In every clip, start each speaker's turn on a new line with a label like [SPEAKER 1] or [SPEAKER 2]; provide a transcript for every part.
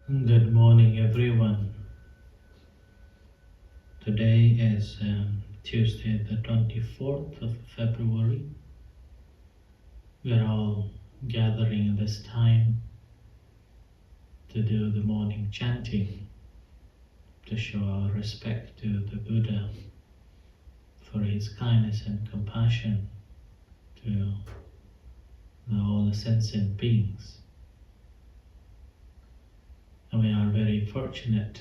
[SPEAKER 1] Good morning, everyone. Today is Tuesday, the 24th of February. We are all gathering at this time to do the morning chanting to show our respect to the Buddha for his kindness and compassion to all the sentient beings. And we are very fortunate,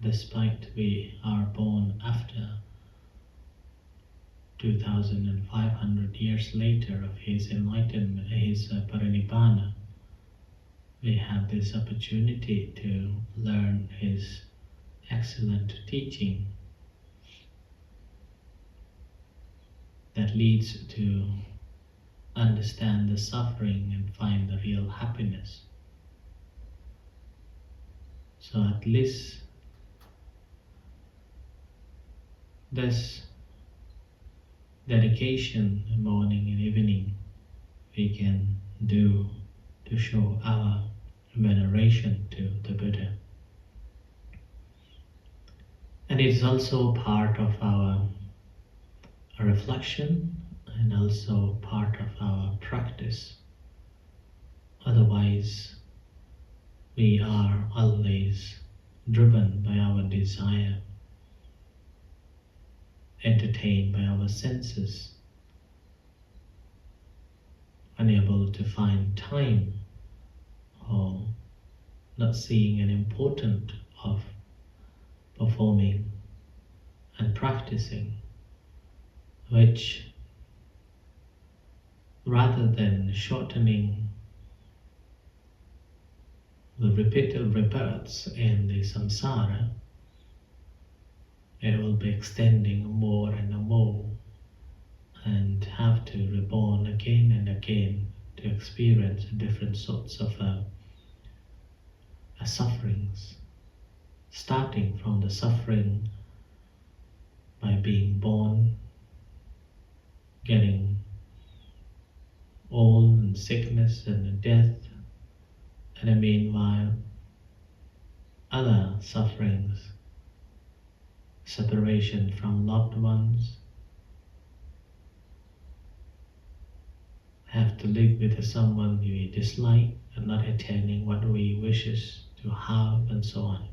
[SPEAKER 1] despite we are born after 2,500 years later of his enlightenment, his parinibbana, we have this opportunity to learn his excellent teaching that leads to understand the suffering and find the real happiness. So at least this dedication morning and evening we can do to show our veneration to the Buddha. And it is also part of our reflection and also part of our practice. Otherwise, we are always driven by our desire, entertained by our senses, unable to find time or not seeing an importance of performing and practicing, which rather than shortening the repeated rebirths in the samsara, it will be extending more and more and have to reborn again and again to experience different sorts of sufferings, starting from the suffering by being born, getting old and sickness and death, and in the meanwhile other sufferings, separation from loved ones, have to live with someone we dislike and not attaining what we wishes to have, and so on.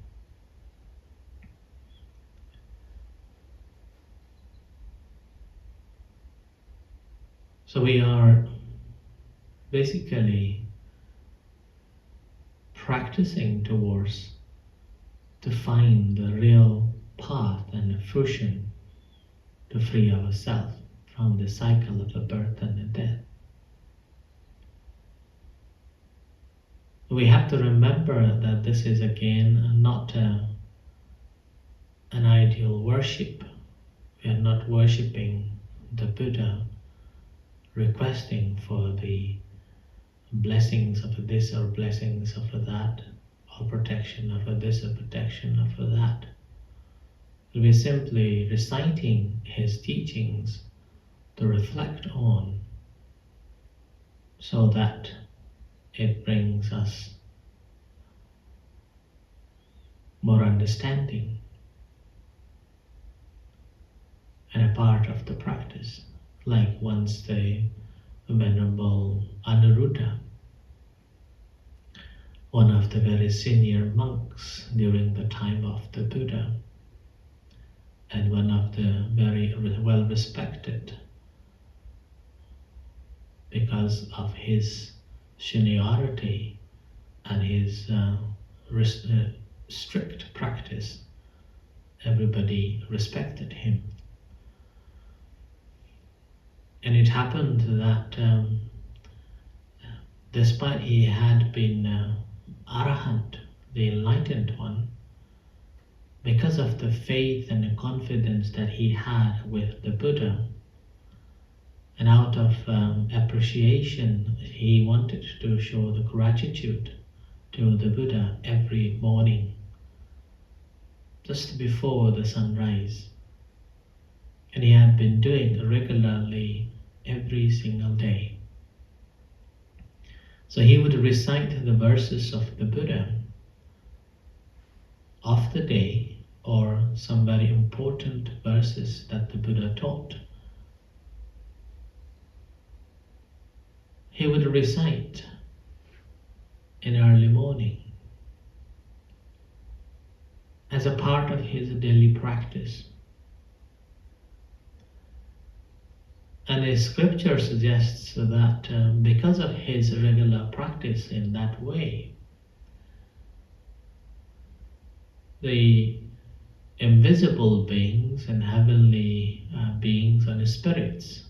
[SPEAKER 1] So we are basically practicing towards to find the real path and the fruition to free ourselves from the cycle of the birth and the death. We have to remember that this is again not an ideal worship. We are not worshipping the Buddha, requesting for the blessings of this or blessings of that, or protection of this or protection of that. We are simply reciting his teachings to reflect on, so that it brings us more understanding and a part of the practice. Like once the Venerable Anuruddha, one of the very senior monks during the time of the Buddha, and one of the very well respected because of his seniority and his strict practice. Everybody respected him. And it happened that despite he had been Arahant, the enlightened one, because of the faith and the confidence that he had with the Buddha, and out of appreciation, he wanted to show the gratitude to the Buddha every morning, just before the sunrise. And he had been doing regularly every single day. So he would recite the verses of the Buddha of the day or some very important verses that the Buddha taught, he would recite in early morning as a part of his daily practice. And the scripture suggests that because of his regular practice in that way, the invisible beings and heavenly beings and spirits,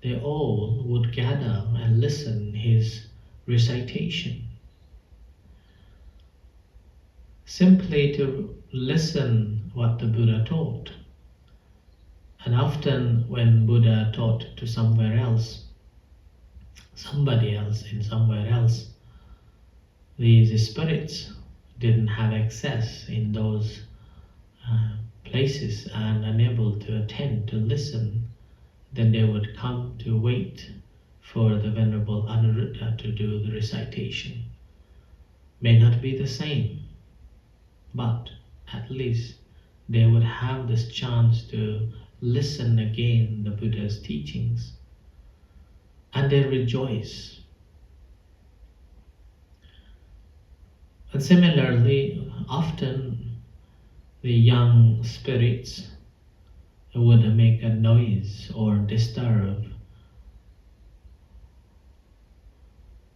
[SPEAKER 1] they all would gather and listen his recitation. Simply to listen what the Buddha taught. And often when Buddha taught to somewhere else, somebody else in somewhere else, these spirits didn't have access in those places and unable to attend, to listen, then they would come to wait for the Venerable Anuruddha to do the recitation. May not be the same, but at least they would have this chance to listen again the Buddha's teachings, and they rejoice. And similarly, often the young spirits would make a noise or disturb.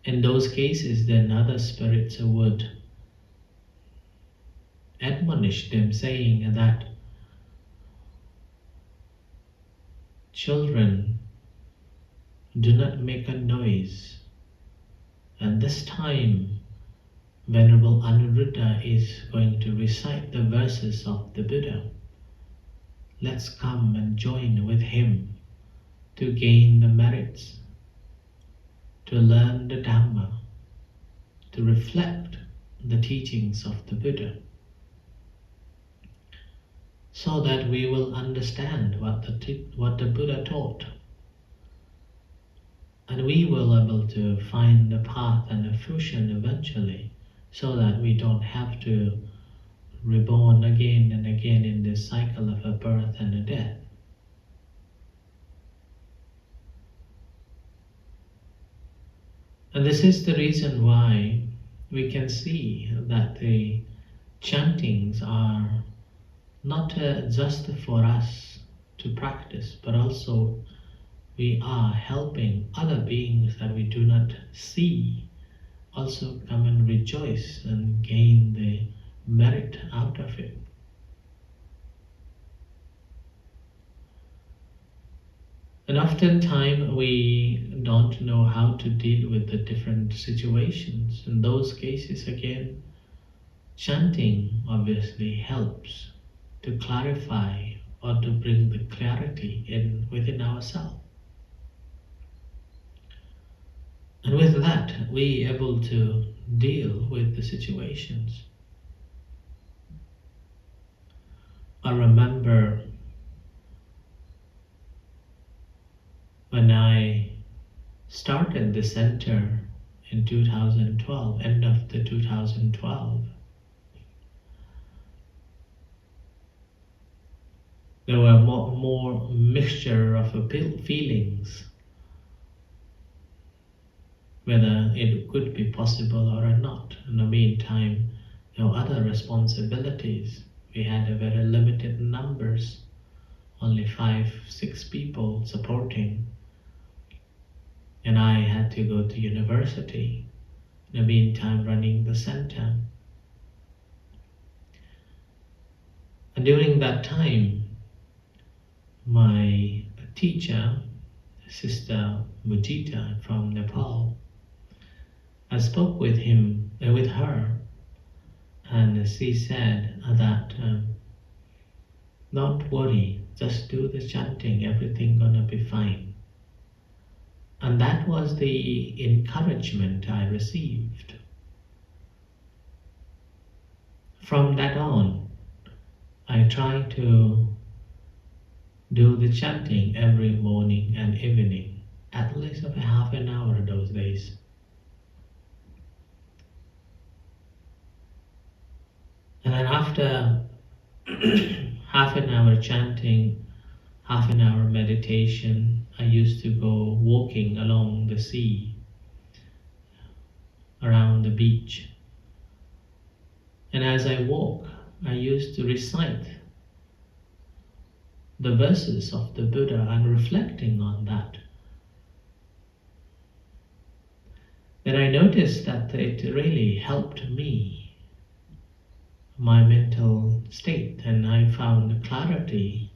[SPEAKER 1] In those cases, then other spirits would admonish them, saying that children, do not make a noise. And this time, Venerable Anuruddha is going to recite the verses of the Buddha. Let's come and join with him to gain the merits, to learn the Dhamma, to reflect the teachings of the Buddha, so that we will understand what the Buddha taught. And we will be able to find the path and the fruition eventually, so that we don't have to reborn again and again in this cycle of a birth and a death. And this is the reason why we can see that the chantings are not just for us to practice, but also we are helping other beings that we do not see also come and rejoice and gain the merit out of it. And oftentimes we don't know how to deal with the different situations. In those cases, again, chanting obviously helps to clarify or to bring the clarity within ourselves. And with that, we are able to deal with the situations. I remember when I started the center in 2012, end of the 2012, there were more mixture of feelings, whether it could be possible or not. In the meantime, there were other responsibilities. We had a very limited numbers, only 5-6 people supporting. And I had to go to university, in the meantime running the center. And during that time, my teacher, Sister Mujita from Nepal, I spoke with her, and she said that don't worry, just do the chanting, everything gonna be fine. And that was the encouragement I received. From that on, I tried to do the chanting every morning and evening, at least of a half an hour those days. And then after half an hour chanting, half an hour meditation, I used to go walking along the sea, around the beach. And as I walk, I used to recite the verses of the Buddha and reflecting on that. Then I noticed that it really helped me, my mental state, and I found clarity,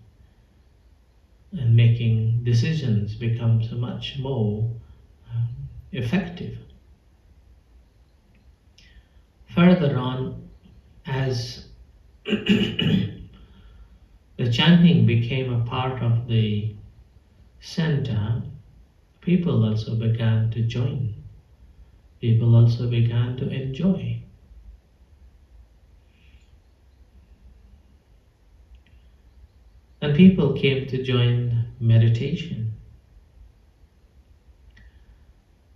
[SPEAKER 1] and making decisions becomes much more effective. Further on, as the chanting became a part of the center, people also began to join. People also began to enjoy. And people came to join meditation.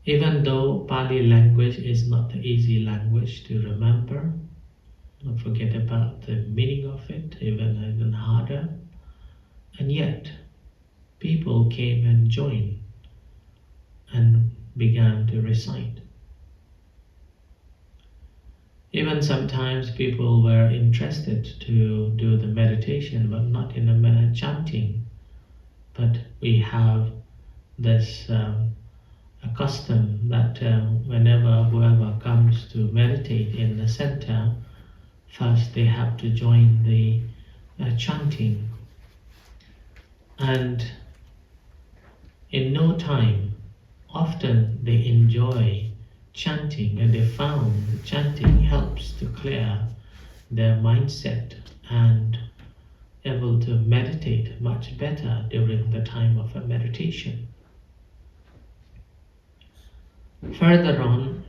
[SPEAKER 1] Even though Pali language is not an easy language to remember, don't forget about the meaning of it, even harder. And yet, people came and joined and began to recite. Even sometimes people were interested to do the meditation, but not in a chanting. But we have this a custom that whenever whoever comes to meditate in the center, first they have to join the chanting. And in no time, often they enjoy chanting, and they found chanting helps to clear their mindset and able to meditate much better during the time of a meditation. Further on,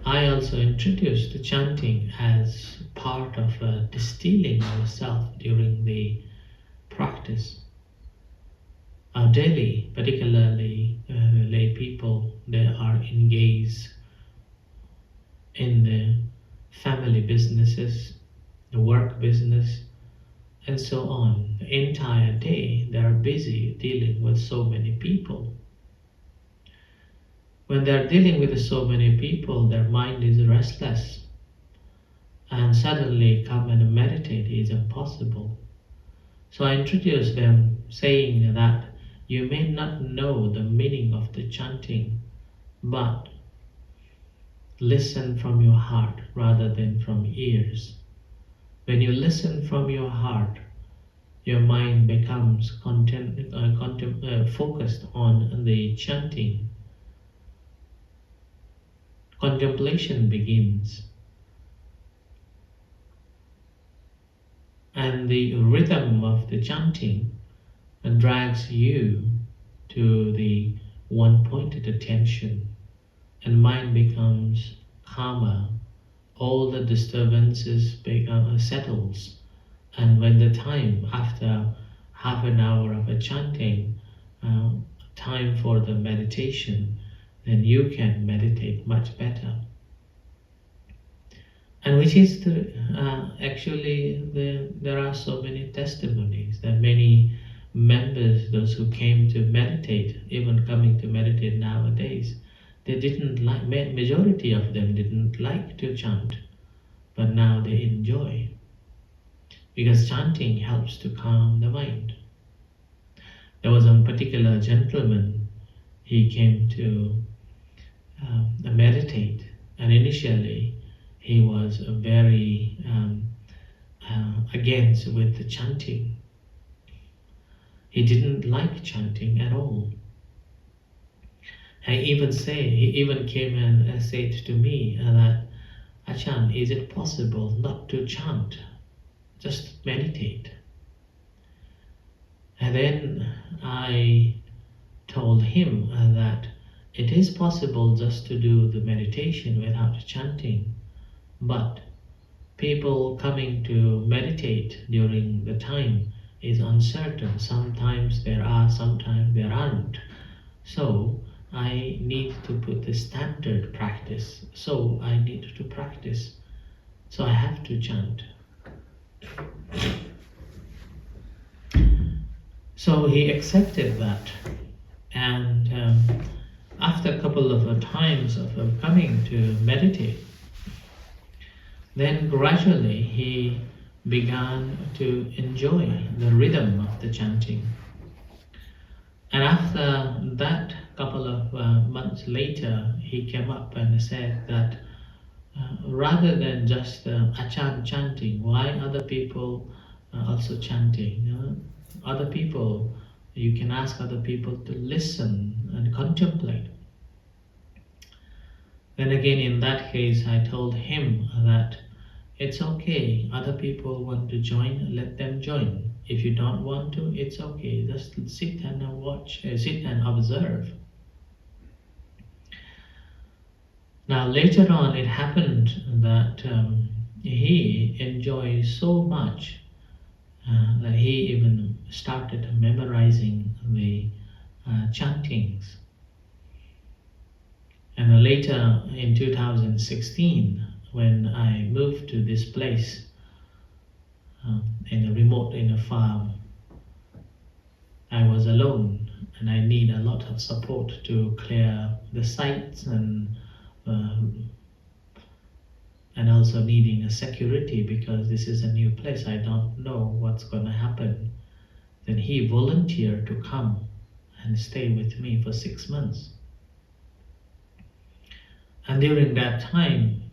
[SPEAKER 1] I also introduced the chanting as part of distilling ourselves during the practice. Our daily, particularly lay people, they are engaged in the family businesses, the work business, and so on. The entire day they are busy dealing with so many people. When they're dealing with so many people, their mind is restless, and suddenly come and meditate is impossible. So I introduce them saying that you may not know the meaning of the chanting, but listen from your heart rather than from ears. When you listen from your heart, your mind becomes focused on the chanting. Contemplation begins, and the rhythm of the chanting drags you to the one-pointed attention, and mind becomes calmer. All the disturbances settles, and when the time after half an hour of a chanting, time for the meditation, then you can meditate much better. And which is there are so many testimonies that many members, those who came to meditate, even coming to meditate nowadays, they didn't like, majority of them didn't like to chant, but now they enjoy, because chanting helps to calm the mind. There was a particular gentleman, he came to meditate, and initially he was very against with the chanting. He didn't like chanting at all. He even came and said to me that, Achan, is it possible not to chant, just meditate? And then I told him that it is possible just to do the meditation without chanting, but people coming to meditate during the time is uncertain. Sometimes there are, sometimes there aren't. So I need to put the standard practice. So I need to practice so I have to chant. So he accepted that, and after a couple of times of coming to meditate, then gradually he began to enjoy the rhythm of the chanting. And after that, couple of months later, he came up and said that rather than just Achan chanting, why other people also chanting? Other people, you can ask other people to listen and contemplate. Then again, in that case, I told him that it's okay. Other people want to join, let them join. If you don't want to, it's okay. Just sit and watch, sit and observe. Now, later on, it happened that he enjoyed so much that he even started memorizing the chantings. And later in 2016, when I moved to this place in a farm, I was alone and I need a lot of support to clear the sites and also needing a security because this is a new place. I don't know what's going to happen. Then he volunteered to come and stay with me for 6 months. And during that time,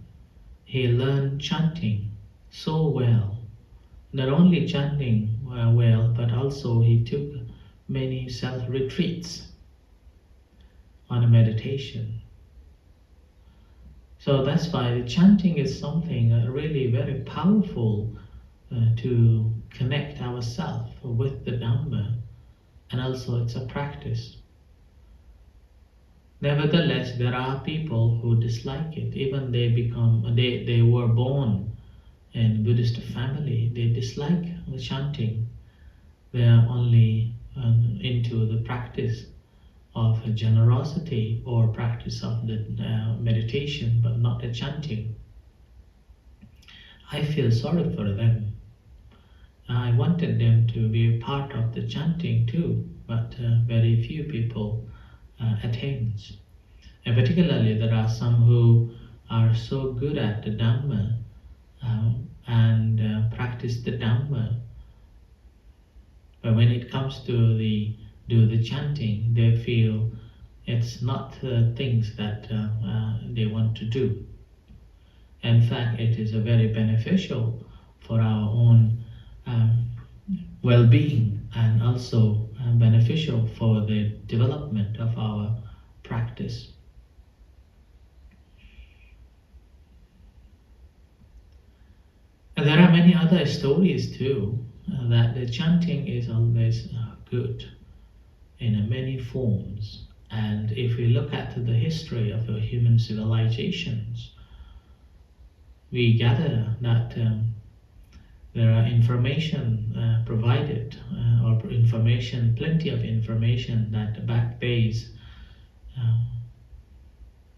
[SPEAKER 1] he learned chanting so well. Not only chanting well, but also he took many self-retreats on a meditation. So that's why the chanting is something really very powerful to connect ourselves with the Dhamma, and also it's a practice. Nevertheless, there are people who dislike it. Even they were born in Buddhist family, they dislike the chanting. They are only into the practice of generosity or practice of the meditation, but not the chanting. I feel sorry for them. I wanted them to be a part of the chanting too, but very few people attains. And particularly there are some who are so good at the Dhamma and practice the Dhamma, but when it comes to do the chanting, they feel it's not things that they want to do. In fact, it is very beneficial for our own well-being and also beneficial for the development of our practice. And there are many other stories too, that the chanting is always good in many forms. And if we look at the history of human civilizations, we gather that there are information provided, or information, plenty of information that back days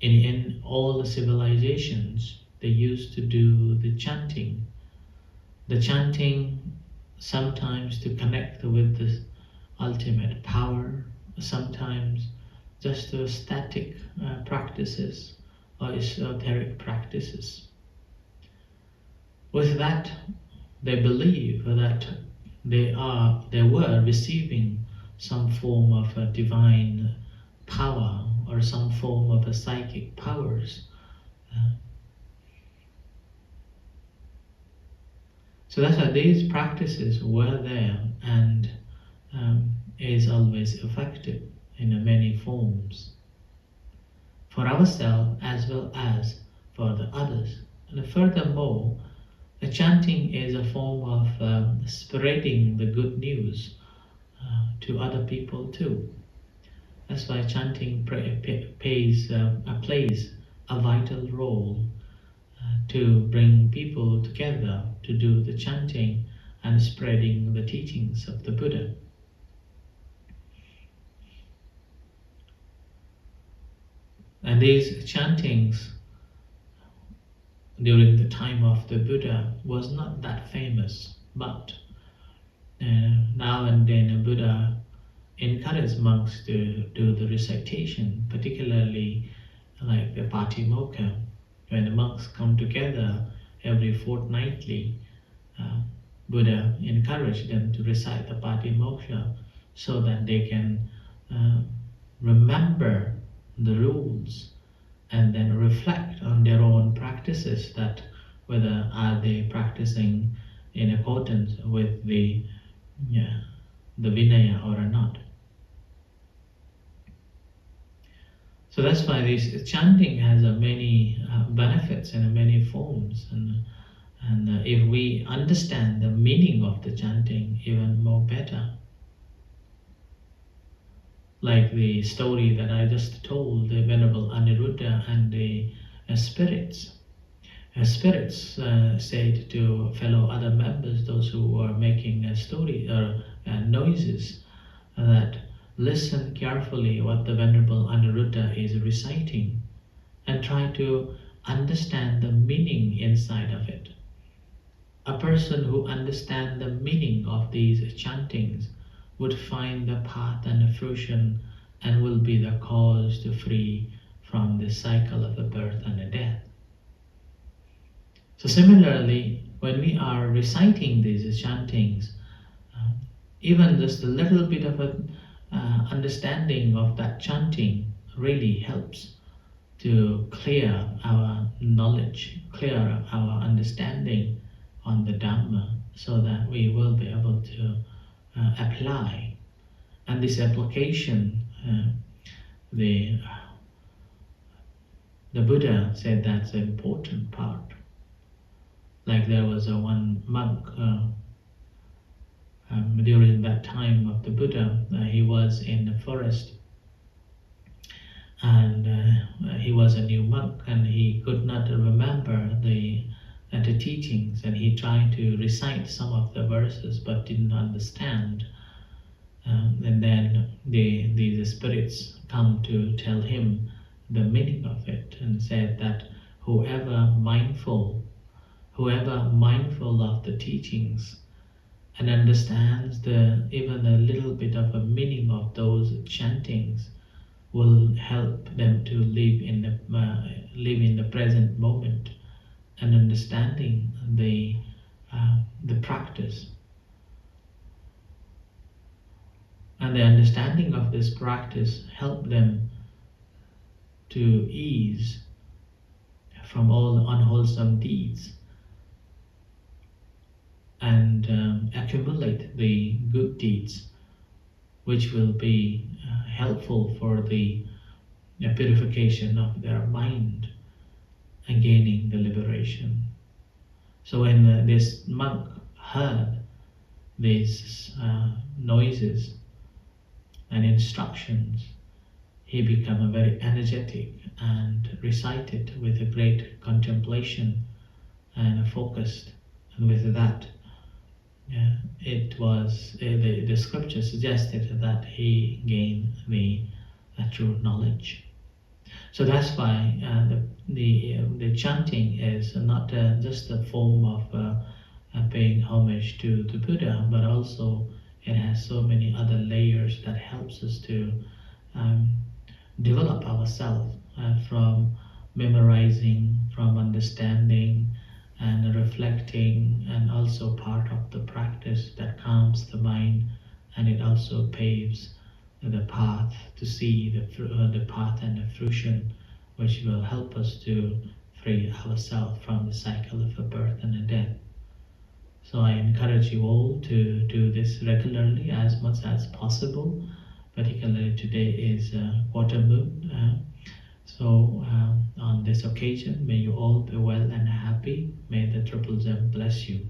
[SPEAKER 1] in all the civilizations they used to do the chanting. The chanting sometimes to connect with the ultimate power, sometimes just static practices or esoteric practices. With that, they believe that they were receiving some form of a divine power or some form of a psychic powers. So that's why these practices were there and is always effective in many forms for ourselves as well as for the others. And furthermore, the chanting is a form of spreading the good news to other people too. That's why chanting plays a vital role to bring people together to do the chanting and spreading the teachings of the Buddha. And these chantings during the time of the Buddha was not that famous, but now and then a Buddha encouraged monks to do the recitation, particularly like the Patimokkha, when the monks come together every fortnightly. uh, Buddha encouraged them to recite the Patimokkha so that they can uh, remember the rules and then reflect on their own practices, that whether are they practicing in accordance with yeah, the Vinaya or not. So that's why this chanting has many benefits and many forms, and if we understand the meaning of the chanting even more better, like the story that I just told, the Venerable Aniruddha and the spirits. Spirits said to fellow other members, those who were making a story or noises, that listen carefully what the Venerable Aniruddha is reciting and try to understand the meaning inside of it. A person who understands the meaning of these chantings would find the path and the fruition and will be the cause to free from the cycle of the birth and the death. So similarly, when we are reciting these chantings, even just a little bit of a understanding of that chanting really helps to clear our knowledge, clear our understanding on the Dhamma, so that we will be able to apply. And this application, the Buddha said that's an important part. Like there was one monk during that time of the Buddha, he was in the forest, and he was a new monk, and he could not remember the teachings, and he tried to recite some of the verses but didn't understand. And then the spirits come to tell him the meaning of it, and said that whoever mindful of the teachings and understands even a little bit of a meaning of those chantings will help them to live in the present moment, and understanding the practice. And the understanding of this practice help them to ease from all unwholesome deeds and accumulate the good deeds, which will be helpful for the purification of their mind and gaining the liberation. So when this monk heard these noises and instructions, he became very energetic and recited with a great contemplation and focused. And with that, it was the scripture suggested that he gained the true knowledge. So that's why the chanting is not just a form of paying homage to the Buddha, but also it has so many other layers that helps us to develop ourselves from memorizing, from understanding, and reflecting, and also part of the practice that calms the mind, and it also paves the path to see the path and the fruition, which will help us to free ourselves from the cycle of a birth and a death. So I encourage you all to do this regularly as much as possible. Particularly today is quarter moon. So on this occasion, may you all be well and happy. May the Triple Gem bless you.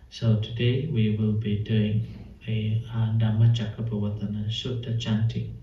[SPEAKER 1] So today we will be doing a Dhammacakkappavattana Sutta chanting.